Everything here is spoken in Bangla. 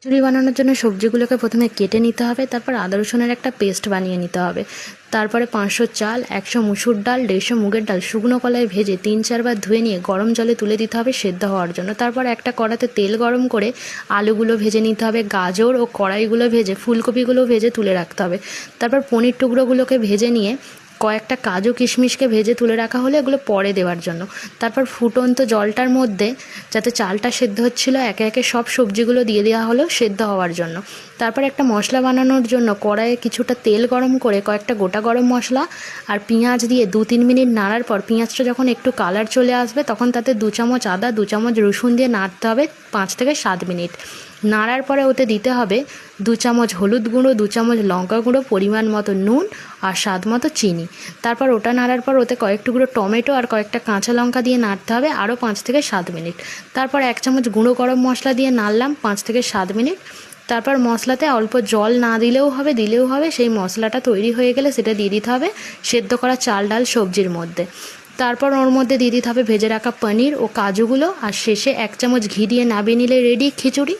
খিচুড়ি বানানোর জন্য সবজিগুলোকে প্রথমে কেটে নিতে হবে, তারপর আদা রসুনের একটা পেস্ট বানিয়ে নিতে হবে। তারপরে 500 চাল, 100 মুসুর ডাল, 150 মুগের ডাল শুকনো কলায় ভেজে 3-4 বার ধুয়ে নিয়ে গরম জলে তুলে দিতে হবে সেদ্ধ হওয়ার জন্য। তারপর একটা কড়াতে তেল গরম করে আলুগুলো ভেজে নিতে হবে, গাজর ও কড়াইগুলো ভেজে ফুলকপিগুলো ভেজে তুলে রাখতে হবে। তারপর পনির টুকরোগুলোকে ভেজে নিয়ে কয়েকটা কাজু কিশমিশকে ভেজে তুলে রাখা হলে এগুলো পরে দেওয়ার জন্য। তারপর ফুটন্ত জলটার মধ্যে যাতে চালটা সেদ্ধ হচ্ছিলো একে একে সব সবজিগুলো দিয়ে দেওয়া হলো সেদ্ধ হওয়ার জন্য। তারপর একটা মশলা বানানোর জন্য কড়াইয়ে কিছুটা তেল গরম করে কয়েকটা গোটা গরম মশলা আর পেঁয়াজ দিয়ে 2-3 মিনিট নাড়ার পর পেঁয়াজটা যখন একটু কালার চলে আসবে তখন তাতে 2 চামচ আদা 2 চামচ রসুন দিয়ে নাড়তে হবে 5 থেকে 7 মিনিট। নাড়ার পরে ওতে দিতে হবে 2 চামচ হলুদ গুঁড়ো, 2 চামচ লঙ্কা গুঁড়ো, পরিমাণ মতো নুন আর স্বাদ মতো চিনি। তারপর ওটা নাড়ার পর ওতে কয়েক টুকরো টমেটো আর কয়েকটা কাঁচা লঙ্কা দিয়ে নাড়তে হবে আরও 5 থেকে 7 মিনিট। তারপর 1 চামচ গুঁড়ো গরম মশলা দিয়ে নাড়লাম 5 থেকে 7 মিনিট। তারপর মশলাতে অল্প জল না দিলেও হবে, দিলেও হবে। সেই মশলাটা তৈরি হয়ে গেলে সেটা দিয়ে দিতে হবে সেদ্ধ করা চাল ডাল সবজির মধ্যে। তারপর ওর মধ্যে দিয়ে দিতে হবে ভেজে রাখা পনির ও কাজুগুলো, আর শেষে 1 চামচ ঘি দিয়ে নামিয়ে নিলে রেডি খিচুড়ি।